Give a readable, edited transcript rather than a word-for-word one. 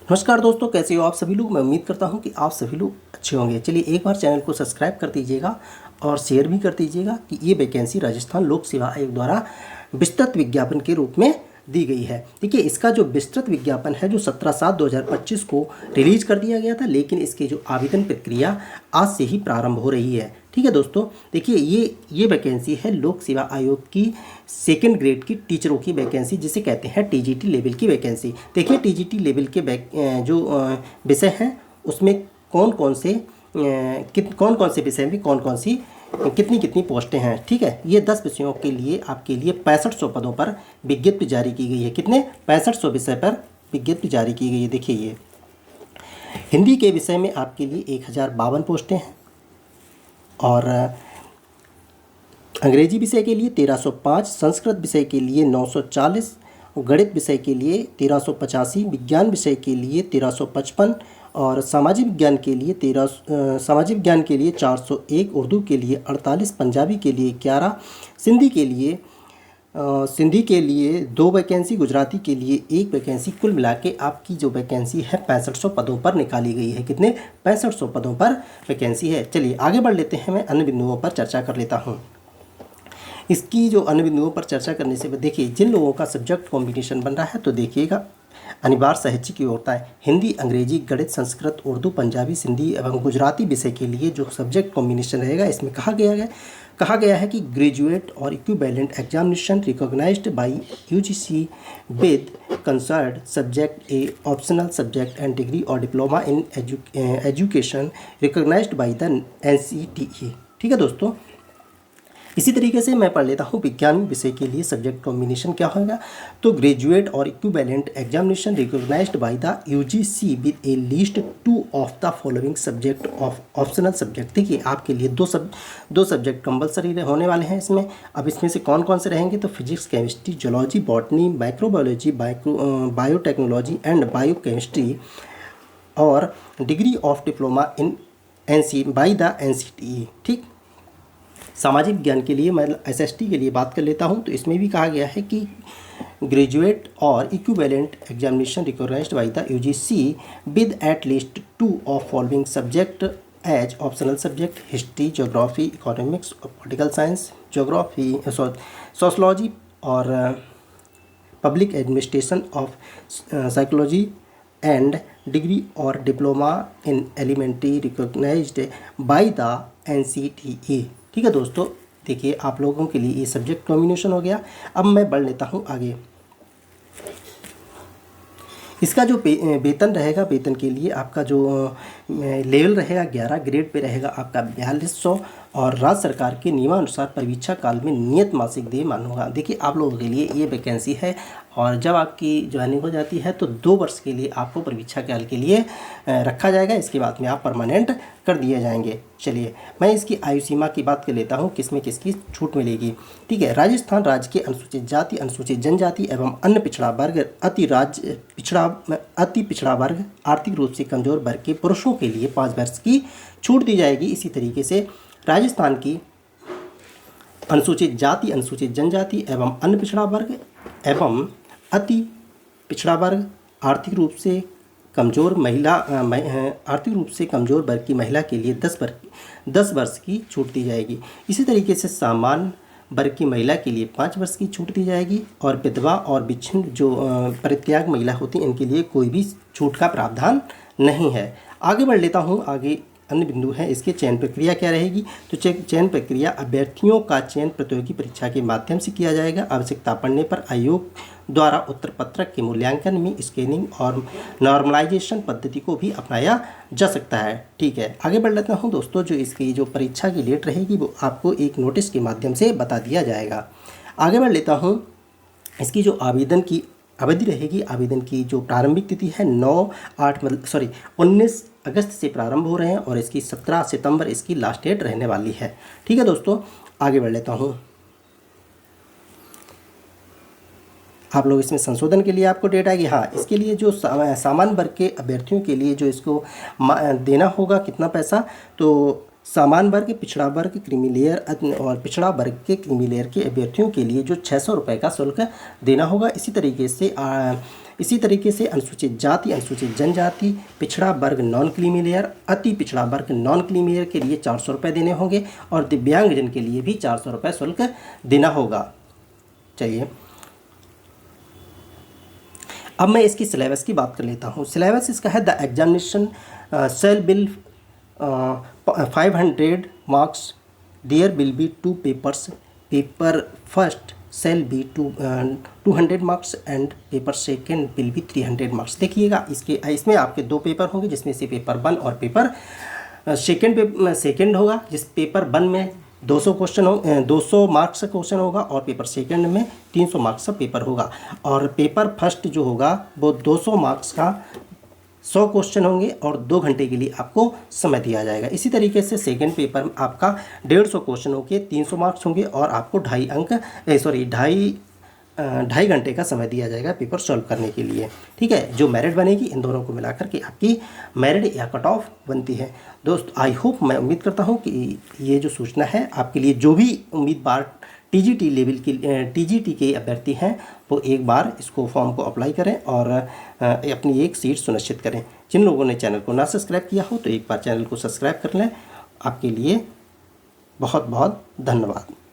नमस्कार दोस्तों, कैसे हो आप सभी लोग। मैं उम्मीद करता हूं कि आप सभी लोग अच्छे होंगे। चलिए एक बार चैनल को सब्सक्राइब कर दीजिएगा और शेयर भी कर दीजिएगा कि ये वैकेंसी राजस्थान लोक सेवा आयोग द्वारा विस्तृत विज्ञापन के रूप में दी गई है। देखिए इसका जो विस्तृत विज्ञापन है जो 17/7/2025 को रिलीज कर दिया गया था, लेकिन इसकी जो आवेदन प्रक्रिया आज से ही प्रारंभ हो रही है। ठीक है दोस्तों, देखिए ये वैकेंसी है लोक सेवा आयोग की सेकंड ग्रेड की टीचरों की वैकेंसी, जिसे कहते हैं टीजीटी लेवल की वैकेंसी। देखिए टीजीटी लेवल के जो विषय हैं उसमें कौन कौन से विषय में कौन कौन सी कितनी पोस्टें हैं। ठीक है, ये 10 विषयों के लिए आपके लिए 6500 पदों पर विज्ञप्ति जारी की गई है। कितने? 6500 विषय पर विज्ञप्ति जारी की गई है। देखिए ये हिंदी के विषय में आपके लिए 1052 पोस्टें हैं और अंग्रेजी विषय के लिए 1305, संस्कृत विषय के लिए 940, गणित विषय के लिए 1385, विज्ञान विषय के लिए 1355 और सामाजिक विज्ञान के लिए 401, उर्दू के लिए 48, पंजाबी के लिए 11, सिंधी के लिए 2 वैकेंसी, गुजराती के लिए 1 वैकेंसी। कुल मिला के आपकी जो वैकेंसी है 6500 पदों पर निकाली गई है। कितने? 6500 पदों पर वैकेंसी है। चलिए आगे बढ़ लेते हैं, मैं अन्य बिंदुओं पर चर्चा कर लेता हूँ। इसकी जो अन्य बिंदुओं पर चर्चा करने से देखिए जिन लोगों का सब्जेक्ट कॉम्बिनेशन बन रहा है, तो देखिएगा अनिवार्य साहित्य की होता है। हिंदी, अंग्रेजी, गणित, संस्कृत, उर्दू, पंजाबी, सिंधी एवं गुजराती विषय के लिए जो सब्जेक्ट कॉम्बिनेशन रहेगा, इसमें कहा गया है कि ग्रेजुएट और equivalent examination recognised by UGC with concerned subject a optional subject and degree और diploma in education recognised by the NCTE. ठीक है दोस्तों, इसी तरीके से मैं पढ़ लेता हूँ विज्ञान विषय के लिए सब्जेक्ट कॉम्बिनेशन क्या होगा। तो ग्रेजुएट और equivalent examination recognised by the UGC with a least 2 of the following subject of optional subject. देखिए आपके लिए दो सब्जेक्ट कंपलसरी होने वाले हैं इसमें। अब इसमें से कौन कौन से रहेंगे? तो physics, chemistry, zoology, botany, microbiology, biotechnology and biochemistry और degree of diploma in by the NCTE. ठीक, सामाजिक विज्ञान के लिए मैं एसएसटी के लिए बात कर लेता हूं, तो इसमें भी कहा गया है कि ग्रेजुएट और equivalent examination recognised by the UGC with at least 2 of following subject as optional subject: history, geography, economics, political science, geography, sociology और public administration of psychology and degree और diploma in elementary recognised by the NCTE. ठीक है दोस्तों, देखिए आप लोगों के लिए ये सब्जेक्ट कॉम्बिनेशन हो गया। अब मैं बढ़ लेता हूँ आगे। इसका जो वेतन रहेगा, वेतन के लिए आपका जो लेवल रहेगा 11 ग्रेड पे रहेगा आपका 4200 और राज्य सरकार के नियमानुसार परीक्षा काल में नियत मासिक देयमान होगा। देखिए आप लोगों के लिए ये वैकेंसी है और जब आपकी ज्वाइनिंग हो जाती है तो 2 वर्ष के लिए आपको परीक्षा काल के लिए रखा जाएगा। इसके बाद में आप परमानेंट कर दिए जाएंगे। चलिए मैं इसकी आयु सीमा की बात कर लेता हूँ, किसमें किसकी छूट मिलेगी। ठीक है, राजस्थान राज्य के अनुसूचित जाति, अनुसूचित जनजाति एवं अन्य पिछड़ा वर्ग, अति पिछड़ा वर्ग, आर्थिक रूप से कमजोर वर्ग के पुरुषों के लिए 5 वर्ष की छूट दी जाएगी। इसी तरीके से राजस्थान की अनुसूचित जाति, अनुसूचित जनजाति एवं अन्य पिछड़ा वर्ग एवं अति पिछड़ा वर्ग, आर्थिक रूप से कमजोर वर्ग की महिला के लिए 10 वर्ष की छूट दी जाएगी। इसी तरीके से सामान्य वर्ग की महिला के लिए 5 वर्ष की छूट दी जाएगी और विधवा और विच्छिन्न जो परित्याग महिला होती हैं इनके लिए कोई भी छूट का प्रावधान नहीं है। आगे बढ़ लेता हूँ। आगे अन्य बिंदु है, इसके चयन प्रक्रिया क्या रहेगी। तो चयन प्रक्रिया अभ्यर्थियों का चयन प्रतियोगी परीक्षा के माध्यम से किया जाएगा। आवश्यकता पड़ने पर आयोग द्वारा उत्तर पत्रक के मूल्यांकन में स्कैनिंग और नॉर्मलाइजेशन पद्धति को भी अपनाया जा सकता है। ठीक है, आगे बढ़ लेता हूँ दोस्तों। जो इसकी जो परीक्षा की डेट रहेगी वो आपको एक नोटिस के माध्यम से बता दिया जाएगा। आगे बढ़ लेता हूँ। इसकी जो आवेदन की अवधि रहेगी, आवेदन की जो प्रारंभिक तिथि है 19 अगस्त से प्रारंभ हो रहे हैं और इसकी 17 सितंबर इसकी लास्ट डेट रहने वाली है। ठीक है दोस्तों, आगे बढ़ लेता हूँ। आप लोग इसमें संशोधन के लिए आपको डेट आएगी। हाँ, इसके लिए जो सामान्य वर्ग के अभ्यर्थियों के लिए जो इसको देना होगा कितना पैसा, तो सामान्य वर्ग, पिछड़ा वर्ग, क्रीमी लेयर और पिछड़ा वर्ग के क्रीमी लेयर के अभ्यर्थियों के लिए जो 600 रुपये का शुल्क देना होगा। इसी तरीके से इसी तरीके से अनुसूचित जाति, अनुसूचित जनजाति, पिछड़ा वर्ग नॉन क्रीमी लेयर, अति पिछड़ा वर्ग नॉन क्रीमी लेयर के लिए 400 रुपये देने होंगे और दिव्यांगजन के लिए भी 400 रुपये शुल्क देना होगा। चलिए अब मैं इसकी सिलेबस की बात कर लेता हूँ। सिलेबस इसका है the examination shall be 500 marks, there will be 2 papers, paper first shall be 200 marks and paper second will be 300 marks. देखिएगा इसमें आपके 2 पेपर होंगे, जिसमें से पेपर 1 और पेपर सेकेंड होगा। जिस पेपर 1 में 200 मार्क्स का क्वेश्चन होगा और पेपर सेकंड में 300 मार्क्स का पेपर होगा। और पेपर फर्स्ट जो होगा वो 200 मार्क्स का 100 क्वेश्चन होंगे और 2 घंटे के लिए आपको समय दिया जाएगा। इसी तरीके से सेकंड पेपर आपका 150 क्वेश्चन होंगे, 300 मार्क्स होंगे और आपको 2.5 घंटे का समय दिया जाएगा पेपर सॉल्व करने के लिए। ठीक है, जो मेरिट बनेगी इन दोनों को मिलाकर के आपकी मेरिट या कट ऑफ बनती है। दोस्त आई होप, मैं उम्मीद करता हूँ कि ये जो सूचना है आपके लिए, जो भी उम्मीदवार टीजीटी लेवल की टीजीटी के अभ्यर्थी हैं वो एक बार इसको फॉर्म को अप्लाई करें और अपनी एक सीट सुनिश्चित करें। जिन लोगों ने चैनल को ना सब्सक्राइब किया हो तो एक बार चैनल को सब्सक्राइब कर लें। आपके लिए बहुत बहुत धन्यवाद।